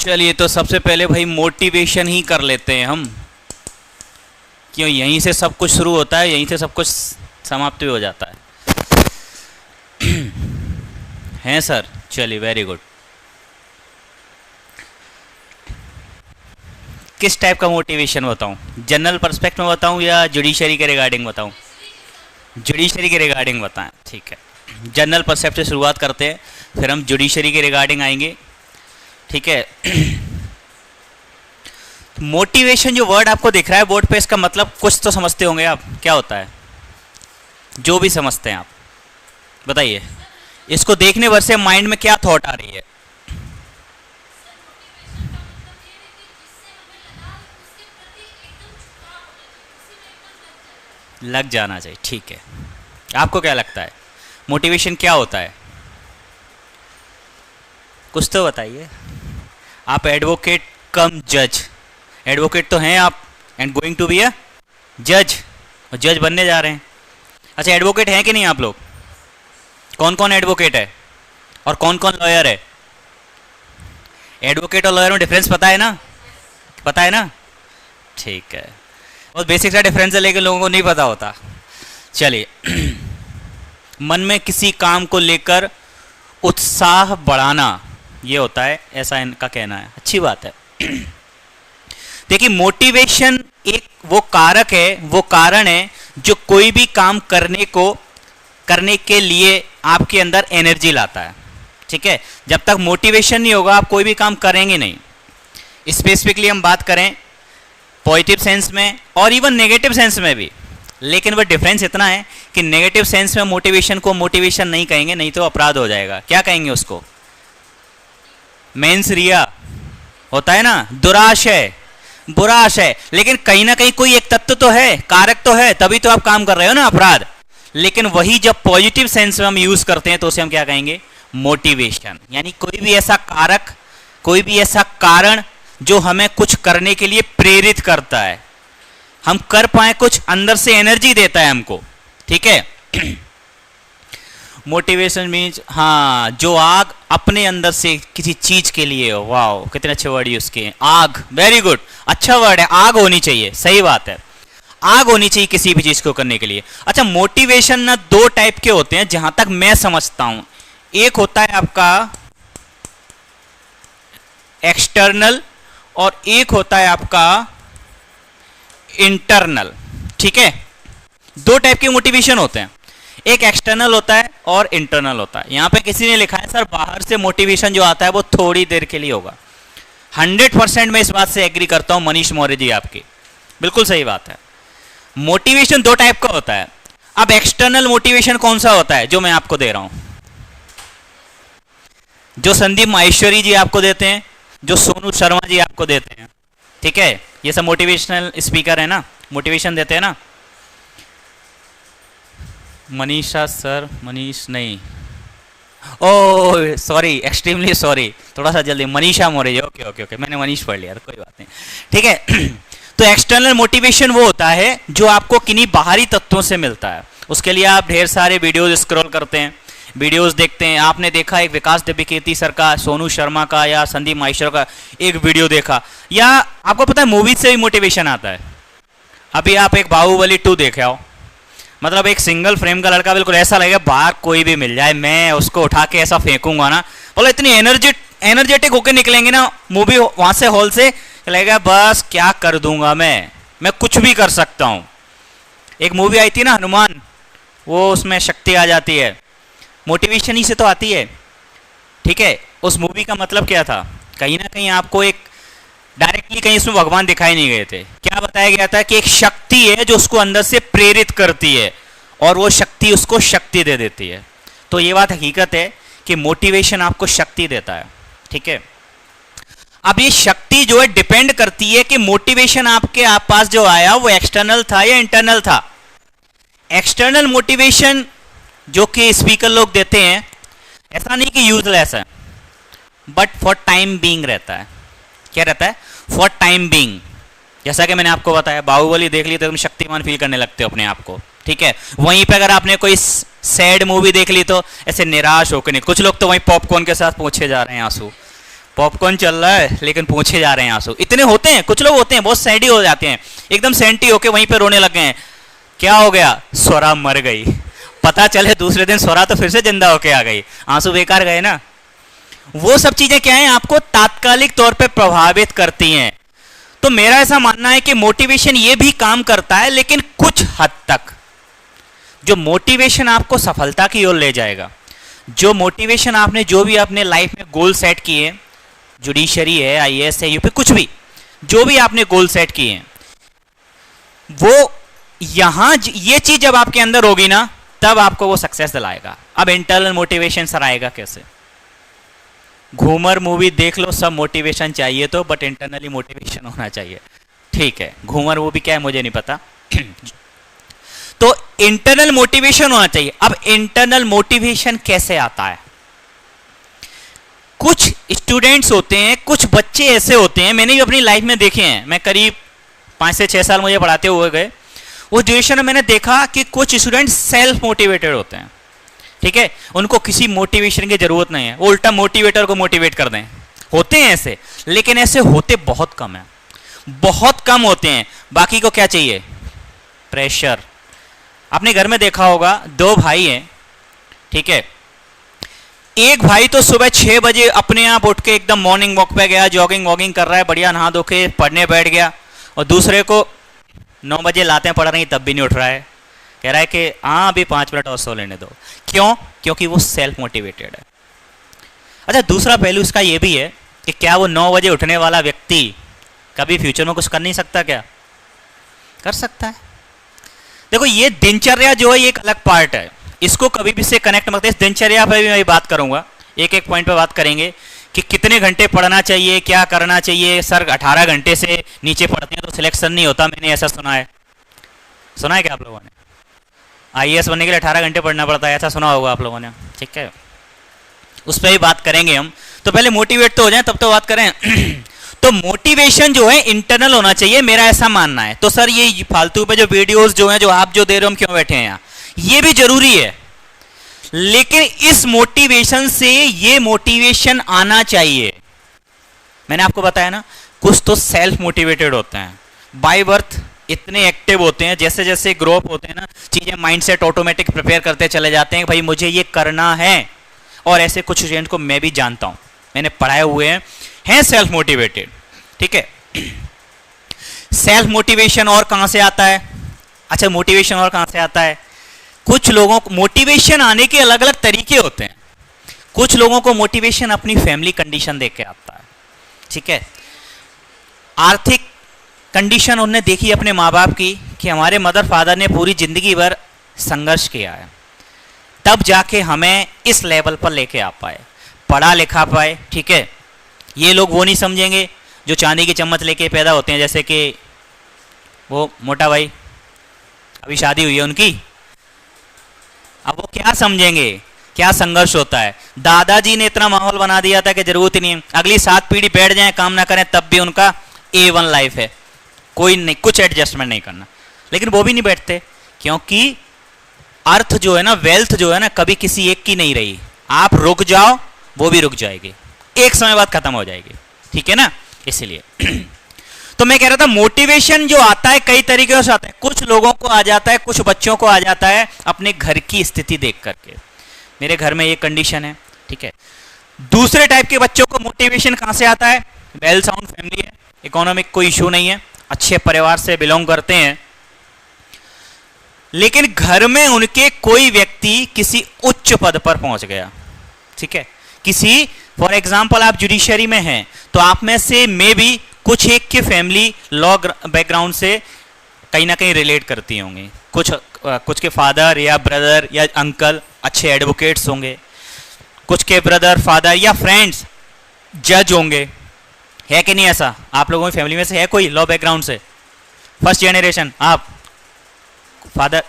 चलिए तो सबसे पहले भाई मोटिवेशन ही कर लेते हैं हम, क्यों यहीं से सब कुछ शुरू होता है, यहीं से सब कुछ समाप्त भी हो जाता है। हैं सर? चलिए वेरी गुड। किस टाइप का मोटिवेशन बताऊं, जनरल पर्सपेक्टिव में बताऊं या जुडिशरी के रिगार्डिंग बताऊं? जुडिशरी के रिगार्डिंग बताएं, ठीक है। जनरल पर्सपेक्टिव से शुरुआत करते हैं, फिर हम जुडिशरी के रिगार्डिंग आएंगे, ठीक है। मोटिवेशन जो वर्ड आपको दिख रहा है बोर्ड पे, इसका मतलब कुछ तो समझते होंगे आप, क्या होता है? जो भी समझते हैं आप बताइए। इसको देखने भर से माइंड में क्या थॉट आ रही है? लग जाना चाहिए, ठीक है। आपको क्या लगता है मोटिवेशन क्या होता है? कुछ तो बताइए। आप एडवोकेट कम जज, एडवोकेट तो हैं आप and going to be a जज, और जज बनने जा रहे हैं। अच्छा एडवोकेट हैं कि नहीं आप लोग? कौन कौन एडवोकेट है और कौन कौन लॉयर है? एडवोकेट और लॉयर में डिफरेंस पता है ना? पता है ना? ठीक है, बहुत बेसिक सा डिफरेंस है लेकिन लोगों को नहीं पता होता। चलिए मन में किसी काम को लेकर उत्साह बढ़ाना, ये होता है, ऐसा इनका कहना है। अच्छी बात है। देखिए मोटिवेशन एक वो कारक है, वो कारण है जो कोई भी काम करने के लिए आपके अंदर एनर्जी लाता है, ठीक है। जब तक मोटिवेशन नहीं होगा आप कोई भी काम करेंगे नहीं। स्पेसिफिकली हम बात करें पॉजिटिव सेंस में और इवन नेगेटिव सेंस में भी, लेकिन वह डिफरेंस इतना है कि नेगेटिव सेंस में मोटिवेशन को मोटिवेशन नहीं कहेंगे, नहीं तो अपराध हो जाएगा। क्या कहेंगे उसको? मेंस रिया होता है ना, दुराशय, बुरा आशय। लेकिन कहीं ना कहीं कोई एक तत्व तो है, कारक तो है, तभी तो आप काम कर रहे हो ना, अपराध। लेकिन वही जब पॉजिटिव सेंस में हम यूज करते हैं तो उसे हम क्या कहेंगे? मोटिवेशन। यानी कोई भी ऐसा कारक, कोई भी ऐसा कारण जो हमें कुछ करने के लिए प्रेरित करता है, हम कर पाए कुछ, अंदर से एनर्जी देता है हमको, ठीक है। मोटिवेशन मीन्स, हाँ, जो आग अपने अंदर से किसी चीज के लिए हो। वाह कितने अच्छे वर्ड यूज किए, आग, वेरी गुड, अच्छा वर्ड है, आग होनी चाहिए, सही बात है, आग होनी चाहिए किसी भी चीज को करने के लिए। अच्छा मोटिवेशन ना दो टाइप के होते हैं जहां तक मैं समझता हूं। एक होता है आपका एक्सटर्नल और एक होता है आपका इंटरनल, ठीक है। दो टाइप के मोटिवेशन होते हैं, एक एक्सटर्नल होता है और इंटरनल होता है। यहां पे किसी ने लिखा है सर बाहर से मोटिवेशन जो आता है वो थोड़ी देर के लिए होगा। 100% मैं इस बात से एग्री करता हूं मनीष मौर्य जी, आपकी बिल्कुल सही बात है। मोटिवेशन दो टाइप का होता है। अब एक्सटर्नल मोटिवेशन कौन सा होता है? जो मैं आपको दे रहा हूं, जो संदीप माहेश्वरी जी आपको देते हैं, जो सोनू शर्मा जी आपको देते हैं, ठीक है। ये सब मोटिवेशनल स्पीकर है ना, मोटिवेशन देते हैं ना। मनीषा सर, मनीष नहीं, ओह सॉरी, एक्सट्रीमली सॉरी, थोड़ा सा जल्दी, Manisha Maurya. Okay okay okay, मैंने मनीष पढ़ लिया, कोई बात नहीं, ठीक है। तो एक्सटर्नल मोटिवेशन वो होता है जो आपको किन्हीं बाहरी तत्वों से मिलता है। उसके लिए आप ढेर सारे वीडियोज स्क्रॉल करते हैं, वीडियोस देखते हैं। आपने देखा एक विकास दिव्यकीर्ति सर का, सोनू शर्मा का या संदीप माहेश्वर का एक वीडियो देखा, या आपको पता है मूवीज से भी मोटिवेशन आता है। अभी आप एक बाहुबली 2 देखे आओ, मतलब एक सिंगल फ्रेम का लड़का, बिल्कुल ऐसा लगेगा बाहर कोई भी मिल जाए मैं उसको उठा के ऐसा फेंकूंगा ना, बोलो इतनी एनर्जेटिक होकर निकलेंगे ना मूवी वहां से, हॉल से, लगेगा बस क्या कर दूंगा मैं कुछ भी कर सकता हूं। एक मूवी आई थी ना हनुमान, वो उसमें शक्ति आ जाती है, मोटिवेशन ही से तो आती है, ठीक है। उस मूवी का मतलब क्या था? कहीं ना कहीं आपको एक डायरेक्टली कहीं इसमें भगवान दिखाई नहीं गए थे। क्या बताया गया था कि एक शक्ति है जो उसको अंदर से प्रेरित करती है और वो शक्ति उसको शक्ति दे देती है। तो ये बात हकीकत है कि मोटिवेशन आपको शक्ति देता है, ठीक है। अब ये शक्ति जो है डिपेंड करती है कि मोटिवेशन आपके पास जो आया वो एक्सटर्नल था या इंटरनल था। एक्सटर्नल मोटिवेशन जो कि स्पीकर लोग देते हैं, ऐसा नहीं कि यूजलेस है, बट फॉर टाइम बीइंग रहता है। क्या रहता है? For time being. जैसा कि मैंने आपको बताया, बाहुबली देख ली तो तुम शक्तिमान फील करने लगते हो अपने आप को, ठीक है। वहीं पे अगर आपने कोई सैड मूवी देख ली तो ऐसे निराश होकर नहीं, कुछ लोग तो वहीं पॉपकॉर्न के साथ पहुंचे जा रहे हैं आंसू, पॉपकॉर्न चल रहा है लेकिन पूछे जा रहे हैं आंसू, इतने होते हैं। कुछ लोग होते हैं बहुत सैडी हो जाते हैं, एकदम सेंटी होके वहीं पे रोने लग गए हैं। क्या हो गया? स्वरा मर गई। पता चले दूसरे दिन स्वरा तो फिर से जिंदा होके आ गई, आंसू बेकार गए ना। वो सब चीजें क्या है, आपको तात्कालिक तौर पे प्रभावित करती हैं। तो मेरा ऐसा मानना है कि मोटिवेशन ये भी काम करता है, लेकिन कुछ हद तक। जो मोटिवेशन आपको सफलता की ओर ले जाएगा, जो मोटिवेशन आपने जो भी अपने लाइफ में गोल सेट किए, जुडिशरी है, आईएएस है, यूपी, कुछ भी जो भी आपने गोल सेट किए हैं, वो यहां ये चीज जब आपके अंदर होगी ना, तब आपको वो सक्सेस दिलाएगा। अब इंटरनल मोटिवेशन सर आएगा कैसे? घूमर मूवी देख लो, सब मोटिवेशन चाहिए तो, बट इंटरनली मोटिवेशन होना चाहिए। ठीक है, घूमर मूवी क्या है मुझे नहीं पता। तो इंटरनल मोटिवेशन होना चाहिए। अब इंटरनल मोटिवेशन कैसे आता है? कुछ स्टूडेंट्स होते हैं, कुछ बच्चे ऐसे होते हैं, मैंने भी अपनी लाइफ में देखे हैं। मैं करीब 5 से 6 साल मुझे पढ़ाते हुए गए, उस ड्यूरेशन में मैंने देखा कि कुछ स्टूडेंट सेल्फ मोटिवेटेड होते हैं। ठीक है, उनको किसी मोटिवेशन की जरूरत नहीं है, वो उल्टा मोटिवेटर को मोटिवेट कर दें। होते हैं ऐसे, लेकिन ऐसे होते बहुत कम है, बहुत कम होते हैं। बाकी को क्या चाहिए? प्रेशर। आपने घर में देखा होगा, 2 भाई हैं, ठीक है, एक भाई तो सुबह 6 बजे अपने आप उठ के एकदम मॉर्निंग वॉक पे गया, जॉगिंग वॉगिंग कर रहा है, बढ़िया नहा धो के पढ़ने बैठ गया, और दूसरे को 9 बजे लाते पढ़ रही तब भी नहीं उठ रहा है, कह रहा है कि हाँ अभी 5 मिनट और सो लेने दो। क्यों? क्योंकि वो सेल्फ मोटिवेटेड है। अच्छा, दूसरा पहलू इसका ये भी है कि क्या वो 9 बजे उठने वाला व्यक्ति कभी फ्यूचर में कुछ कर नहीं सकता? क्या कर सकता है? देखो, ये दिनचर्या जो है ये एक अलग पार्ट है, इसको कभी भी से कनेक्ट मत। इस दिनचर्या पर भी मैं बात करूंगा, एक एक पॉइंट पे बात करेंगे कि कितने घंटे पढ़ना चाहिए, क्या करना चाहिए। सर 18 घंटे से नीचे पढ़ते हैं तो सिलेक्शन नहीं होता, मैंने ऐसा सुना है। सुना है क्या आप लोगों ने? आईएएस बनने के लिए 18 घंटे पढ़ना पड़ता है, ऐसा सुना होगा आप लोगों ने। ठीक है, उस पर भी बात करेंगे हम। तो पहले मोटिवेट तो हो जाए तब तो बात करें। तो मोटिवेशन जो है इंटरनल होना चाहिए, मेरा ऐसा मानना है। तो सर ये फालतू पे जो वीडियोस जो हैं, जो आप जो दे रहे हो, हम क्यों बैठे हैं यहाँ, ये भी जरूरी है, लेकिन इस मोटिवेशन से ये मोटिवेशन आना चाहिए। मैंने आपको बताया ना, कुछ तो सेल्फ मोटिवेटेड होते हैं, बाय बर्थ इतने एक्टिव होते हैं, जैसे जैसे ग्रो अप होते हैं ना, चीजें माइंडसेट ऑटोमेटिक प्रिपेयर करते चले जाते हैं, भाई मुझे ये करना है। और ऐसे कुछ स्टूडेंट को मैं भी जानता हूं, मैंने पढ़ाए हुए हैं सेल्फ मोटिवेटेड। ठीक है, सेल्फ मोटिवेशन और कहां से आता है? अच्छा, मोटिवेशन और कहां से आता है? कुछ लोगों को मोटिवेशन आने के अलग अलग तरीके होते हैं। कुछ लोगों को मोटिवेशन अपनी फैमिली कंडीशन देख के आता है। ठीक है, आर्थिक कंडीशन उन्होंने देखी अपने माँ बाप की, कि हमारे मदर फादर ने पूरी जिंदगी भर संघर्ष किया है, तब जाके हमें इस लेवल पर लेके आ पाए, पढ़ा लिखा पाए। ठीक है, ये लोग वो नहीं समझेंगे जो चांदी की चम्मच लेके पैदा होते हैं, जैसे कि वो मोटा भाई, अभी शादी हुई है उनकी, अब वो क्या समझेंगे क्या संघर्ष होता है। दादाजी ने इतना माहौल बना दिया था कि जरूरत ही नहीं है, अगली 7 पीढ़ी बैठ जाए काम ना करें तब भी उनका A1 लाइफ है, कोई नहीं, कुछ एडजस्टमेंट नहीं करना। लेकिन वो भी नहीं बैठते, क्योंकि अर्थ जो है ना, वेल्थ जो है ना, कभी किसी एक की नहीं रही। आप रुक जाओ वो भी रुक जाएगी, एक समय बाद खत्म हो जाएगी। ठीक है ना, इसीलिए तो मैं कह रहा था मोटिवेशन जो आता है कई तरीके से आता है। कुछ लोगों को आ जाता है, कुछ बच्चों को आ जाता है अपने घर की स्थिति देख करके, मेरे घर में ये कंडीशन है। ठीक है, दूसरे टाइप के बच्चों को मोटिवेशन कहां से आता है? वेल साउंड फैमिली है, इकोनॉमिक कोई इशू नहीं है, अच्छे परिवार से बिलोंग करते हैं, लेकिन घर में उनके कोई व्यक्ति किसी उच्च पद पर पहुंच गया। ठीक है, किसी, फॉर एग्जाम्पल आप जुडिशरी में हैं, तो आप में से मे भी कुछ एक की फैमिली लॉ बैकग्राउंड से कहीं ना कहीं रिलेट करती होंगी, कुछ के फादर या ब्रदर या अंकल अच्छे एडवोकेट्स होंगे, कुछ के ब्रदर फादर या फ्रेंड्स जज होंगे। है कि नहीं ऐसा? आप लोगों की फैमिली में से है कोई लॉ बैकग्राउंड से? फर्स्ट जनरेशन आप? फादर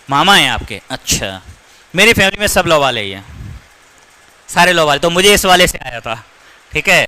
मामा हैं आपके? अच्छा, मेरी फैमिली में सब लॉ वाले ही हैं, सारे लॉ वाले। तो मुझे इस वाले से आया था। ठीक है,